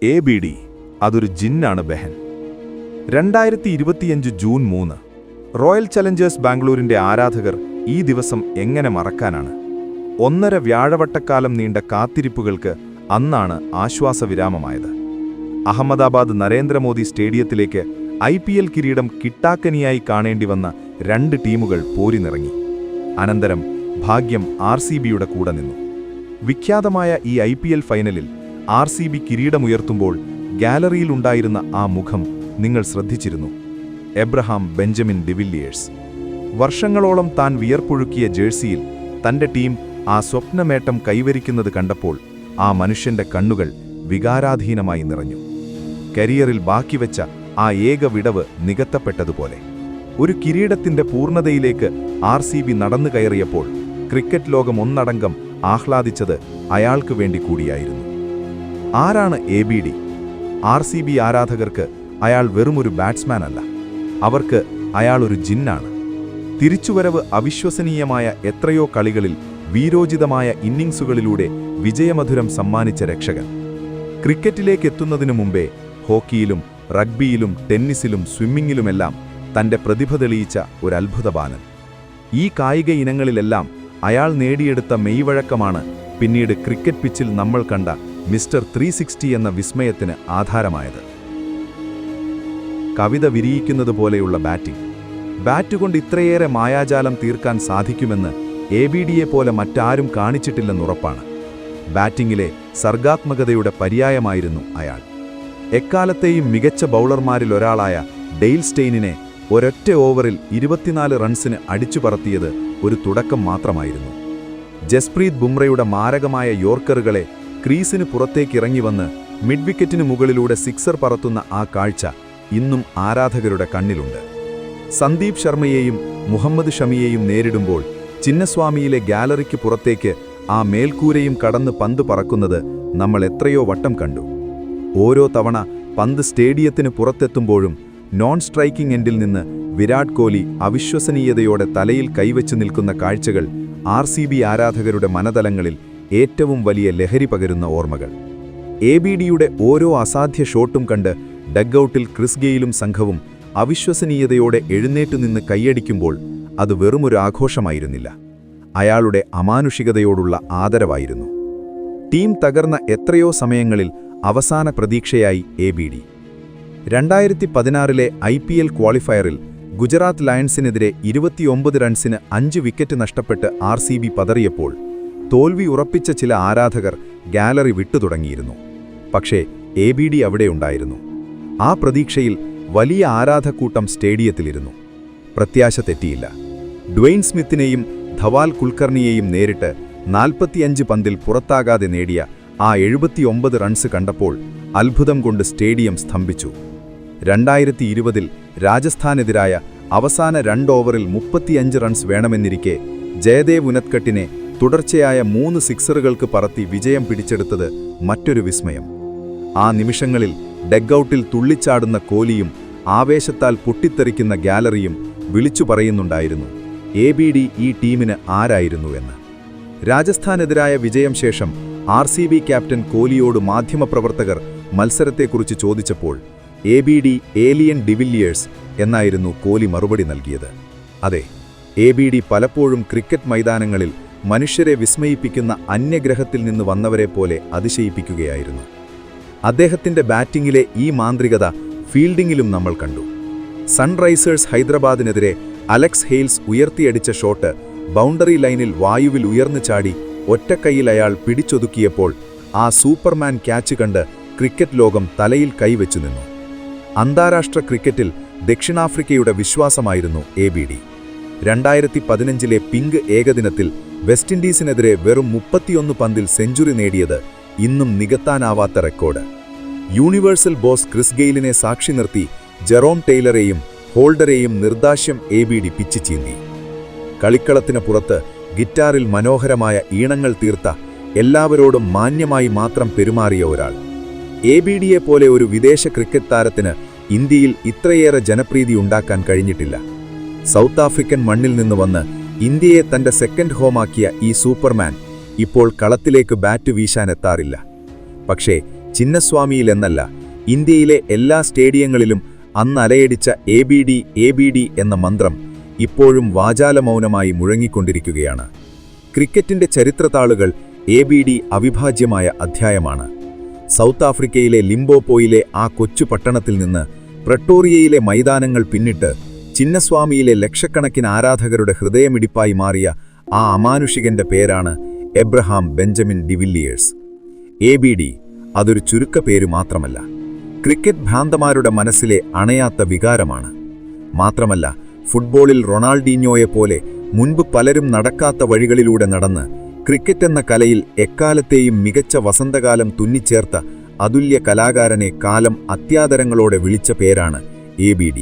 ABD അതൊരു ജിന്നാണ് Behen. 2025 June 3 royal Challengers ബാംഗ്ലൂരിന്റെ ആരാധകർ ഈ ദിവസം എങ്ങനെ മറക്കാനാണ്? 1.5 വ്യാഴവട്ടക്കാലം നീണ്ട കാത്തിരിപ്പുകൾക്ക് അന്നാണ് ആശ്വാസവിരാമമായത്. അഹമ്മദാബാദ് നരേന്ദ്രമോദി സ്റ്റേഡിയത്തിലേക്ക് IPL കിരീടം കിട്ടാക്കനിയായി കാണേണ്ടി വന്ന 2 ടീമുകൾ പോരിനിറങ്ങി. അനന്തരം ഭാഗ്യം RCBയുടെ കൂടെ നിന്നു. വിഖ്യാതമായ ഈ IPL ഫൈനലിൽ RCB കിരീടമുയർത്തുമ്പോൾ ഗാലറിയിലുണ്ടായിരുന്ന ആ മുഖം നിങ്ങൾ ശ്രദ്ധിച്ചിരുന്നു. Abraham Benjamin de Villiers. വർഷങ്ങളോളം താൻ വിയർപ്പൊഴുക്കിയ ജേഴ്സിയിൽ തന്റെ ടീം ആ സ്വപ്നമേട്ടം കൈവരിക്കുന്നത് കണ്ടപ്പോൾ ആ മനുഷ്യന്റെ കണ്ണുകൾ വികാരാധീനമായി നിറഞ്ഞു. കരിയറിൽ ബാക്കിവെച്ച ആ ഏക വിടവ് നികത്തപ്പെട്ടതുപോലെ. ഒരു കിരീടത്തിന്റെ പൂർണ്ണതയിലേക്ക് RCB നടന്നു കയറിയപ്പോൾ ക്രിക്കറ്റ് ലോകം ഒന്നടങ്കം ആഹ്ലാദിച്ചത് അയാൾക്ക് വേണ്ടി കൂടിയായിരുന്നു. ആരാണ് ABD? RCB ആരാധകർക്ക് അയാൾ വെറുമൊരു ബാറ്റ്സ്മാൻ അല്ല, അവർക്ക് അയാൾ ഒരു ജിന്നാണ്. തിരിച്ചുവരവ് അവിശ്വസനീയമായ എത്രയോ കളികളിൽ വീരോചിതമായ ഇന്നിംഗ്സുകളിലൂടെ വിജയമധുരം സമ്മാനിച്ച രക്ഷകൻ. ക്രിക്കറ്റിലേക്കെത്തുന്നതിനു മുമ്പേ ഹോക്കിയിലും റഗ്ബിയിലും ടെന്നീസിലും സ്വിമ്മിങ്ങിലുമെല്ലാം തന്റെ പ്രതിഭ തെളിയിച്ച ഒരു അത്ഭുതബാലൻ. ഈ കായിക ഇനങ്ങളിലെല്ലാം അയാൾ നേടിയെടുത്ത മെയ്വഴക്കമാണ് പിന്നീട് ക്രിക്കറ്റ് പിച്ചിൽ നമ്മൾ കണ്ട മിസ്റ്റർ 360 എന്ന വിസ്മയത്തിന് ആധാരമായത്. കവിത വിരിയിക്കുന്നതുപോലെയുള്ള ബാറ്റിംഗ്. ബാറ്റുകൊണ്ട് ഇത്രയേറെ മായാജാലം തീർക്കാൻ സാധിക്കുമെന്ന് ABDയെപ്പോലെ മറ്റാരും കാണിച്ചിട്ടില്ലെന്നുറപ്പാണ്. ബാറ്റിംഗിലെ സർഗാത്മകതയുടെ പര്യായമായിരുന്നു അയാൾ. എക്കാലത്തെയും മികച്ച ബൗളർമാരിലൊരാളായ ഡെയ്ൽ സ്റ്റെയിനിനെ ഒരൊറ്റ ഓവറിൽ 24 റൺസിന് അടിച്ചുപറത്തിയത് ഒരു തുടക്കം മാത്രമായിരുന്നു. ജസ്പ്രീത് ബുംറയുടെ മാരകമായ യോർക്കറുകളെ ക്രീസിന് പുറത്തേക്കിറങ്ങിവന്ന് മിഡ് വിക്കറ്റിന് മുകളിലൂടെ സിക്സർ പറത്തുന്ന ആ കാഴ്ച ഇന്നും ആരാധകരുടെ കണ്ണിലുണ്ട്. സന്ദീപ് ശർമ്മയെയും മുഹമ്മദ് ഷമിയെയും നേരിടുമ്പോൾ ചിന്നസ്വാമിയിലെ ഗാലറിക്ക് പുറത്തേക്ക് ആ മേൽക്കൂരയും കടന്ന് പന്ത് പറക്കുന്നത് നമ്മൾ എത്രയോ വട്ടം കണ്ടു. ഓരോ തവണ പന്ത് സ്റ്റേഡിയത്തിന് പുറത്തെത്തുമ്പോഴും നോൺ സ്ട്രൈക്കിംഗ് എൻഡിൽ നിന്ന് വിരാട് കോഹ്ലി അവിശ്വസനീയതയോടെ തലയിൽ കൈവച്ചു നിൽക്കുന്ന കാഴ്ചകൾ RCB ആരാധകരുടെ മനതലങ്ങളിൽ ഏറ്റവും വലിയ ലഹരി പകരുന്ന ഓർമ്മകൾ. ABDയുടെ ഓരോ അസാധ്യ ഷോട്ടും കണ്ട് ഡഗ്ഔട്ടിൽ ക്രിസ് ഗെയിലും സംഘവും അവിശ്വസനീയതയോടെ എഴുന്നേറ്റുനിന്ന് കൈയടിക്കുമ്പോൾ അത് വെറുമൊരു ആഘോഷമായിരുന്നില്ല, അയാളുടെ അമാനുഷികതയോടുള്ള ആദരവായിരുന്നു. ടീം തകർന്ന എത്രയോ സമയങ്ങളിൽ അവസാന പ്രതീക്ഷയായി ABD. 2016 IPL ക്വാളിഫയറിൽ ഗുജറാത്ത് ലയൺസിനെതിരെ 29 റൺസിന് 5 വിക്കറ്റ് നഷ്ടപ്പെട്ട് RCB പതറിയപ്പോൾ തോൽവി ഉറപ്പിച്ച ചില ആരാധകർ ഗാലറി വിട്ടുതുടങ്ങിയിരുന്നു. പക്ഷേ ABD അവിടെയുണ്ടായിരുന്നു. ആ പ്രതീക്ഷയിൽ വലിയ ആരാധക്കൂട്ടം സ്റ്റേഡിയത്തിലിരുന്നു. പ്രത്യാശ തെറ്റിയില്ല. ഡ്വെയ്ൻ സ്മിത്തിനെയും ധവാൽ കുൽക്കർണിയെയും നേരിട്ട് 45 പന്തിൽ പുറത്താകാതെ നേടിയ ആ 79 റൺസ് കണ്ടപ്പോൾ അത്ഭുതം കൊണ്ട് സ്റ്റേഡിയം സ്തംഭിച്ചു. 2020 രാജസ്ഥാനെതിരായ അവസാന 2 ഓവറിൽ 35 റൺസ് വേണമെന്നിരിക്കെ ജയദേവ് ഉനദ്കട്ടിനെ തുടർച്ചയായ 3 സിക്സറുകൾക്ക് പറത്തി വിജയം പിടിച്ചെടുത്തത് മറ്റൊരു വിസ്മയം. ആ നിമിഷങ്ങളിൽ ഡഗ്ഔട്ടിൽ തുള്ളിച്ചാടുന്ന കോഹ്ലിയും ആവേശത്താൽ പൊട്ടിത്തെറിക്കുന്ന ഗാലറിയും വിളിച്ചു പറയുന്നുണ്ടായിരുന്നു ABD ഈ ടീമിന് ആരായിരുന്നു എന്ന്. രാജസ്ഥാനെതിരായ വിജയം ശേഷം RCB ക്യാപ്റ്റൻ കോഹ്ലിയോട് മാധ്യമപ്രവർത്തകർ മത്സരത്തെക്കുറിച്ച് ചോദിച്ചപ്പോൾ ABD ഏലിയൻ ഡിവില്ലിയേഴ്സ് എന്നായിരുന്നു കോഹ്ലി മറുപടി നൽകിയത്. അതെ, ABD പലപ്പോഴും ക്രിക്കറ്റ് മൈതാനങ്ങളിൽ മനുഷ്യരെ വിസ്മയിപ്പിക്കുന്ന അന്യഗ്രഹത്തിൽ നിന്ന് വന്നവരെപ്പോലെ അതിശയിപ്പിക്കുകയായിരുന്നു. അദ്ദേഹത്തിന്റെ ബാറ്റിംഗിലെ ഈ മാന്ത്രികത ഫീൽഡിംഗിലും നമ്മൾ കണ്ടു. സൺറൈസേഴ്സ് ഹൈദരാബാദിനെതിരെ അലക്സ് ഹെയ്ൽസ് ഉയർത്തിയടിച്ച ഷോട്ട് ബൗണ്ടറി ലൈനിൽ വായുവിൽ ഉയർന്നു ചാടി ഒറ്റക്കൈയിൽ അയാൾ പിടിച്ചൊതുക്കിയപ്പോൾ ആ സൂപ്പർമാൻ ക്യാച്ച് കണ്ട് ക്രിക്കറ്റ് ലോകം തലയിൽ കൈവച്ചു നിന്നു. അന്താരാഷ്ട്ര ക്രിക്കറ്റിൽ ദക്ഷിണാഫ്രിക്കയുടെ വിശ്വാസമായിരുന്നു ABD. 2015 പിങ്ക് ഏകദിനത്തിൽ വെസ്റ്റ് ഇൻഡീസിനെതിരെ വെറും 31 പന്തിൽ സെഞ്ചുറി നേടിയത് ഇന്നും നികത്താനാവാത്ത റെക്കോർഡ്. യൂണിവേഴ്സൽ ബോസ് ക്രിസ് ഗെയിലിനെ സാക്ഷി നിർത്തി ജെറോം ടെയ്ലറെയും ഹോൾഡറെയും നിർദാക്ഷ്യം ABD പിച്ച് ചീന്തി. കളിക്കളത്തിന് പുറത്ത് ഗിറ്റാറിൽ മനോഹരമായ ഈണങ്ങൾ തീർത്ത, എല്ലാവരോടും മാന്യമായി മാത്രം പെരുമാറിയ ഒരാൾ. ABDയെപ്പോലെ ഒരു വിദേശ ക്രിക്കറ്റ് താരത്തിന് ഇന്ത്യയിൽ ഇത്രയേറെ ജനപ്രീതി ഉണ്ടാക്കാൻ കഴിഞ്ഞിട്ടില്ല. സൗത്ത് ആഫ്രിക്കൻ മണ്ണിൽ നിന്ന് വന്ന് ഇന്ത്യയെ തന്റെ സെക്കൻഡ് ഹോമാക്കിയ ഈ സൂപ്പർമാൻ ഇപ്പോൾ കളത്തിലേക്ക് ബാറ്റ് വീശാനെത്താറില്ല. പക്ഷേ ചിന്നസ്വാമിയിലെന്നല്ല, ഇന്ത്യയിലെ എല്ലാ സ്റ്റേഡിയങ്ങളിലും അന്ന് അലയടിച്ച ABD എന്ന മന്ത്രം ഇപ്പോഴും വാചാലമൗനമായി മുഴങ്ങിക്കൊണ്ടിരിക്കുകയാണ്. ക്രിക്കറ്റിന്റെ ചരിത്രതാളുകൾ ABD അവിഭാജ്യമായ അധ്യായമാണ്. സൗത്ത് ആഫ്രിക്കയിലെ ലിംപോപ്പോയിലെ ആ കൊച്ചു പട്ടണത്തിൽ നിന്ന് പ്രട്ടോറിയയിലെ മൈതാനങ്ങൾ പിന്നിട്ട് ചിന്നസ്വാമിയിലെ ലക്ഷക്കണക്കിന് ആരാധകരുടെ ഹൃദയമിടിപ്പായി മാറിയ ആ അമാനുഷികന്റെ പേരാണ് എബ്രഹാം ബെഞ്ചമിൻ ഡിവില്ലിയേഴ്സ്. ABD അതൊരു ചുരുക്കപ്പേര് മാത്രമല്ല, ക്രിക്കറ്റ് ഭ്രാന്തമാരുടെ മനസ്സിലെ അണയാത്ത വികാരമാണ്. മാത്രമല്ല, ഫുട്ബോളിൽ റൊണാൾഡീഞ്ഞോയെപ്പോലെ മുൻപ് പലരും നടക്കാത്ത വഴികളിലൂടെ നടന്ന് ക്രിക്കറ്റ് എന്ന കലയിൽ എക്കാലത്തെയും മികച്ച വസന്തകാലം തുന്നിച്ചേർത്ത അതുല്യ കലാകാരനെ കാലം അത്യാദരങ്ങളോടെ വിളിച്ച പേരാണ് ABD.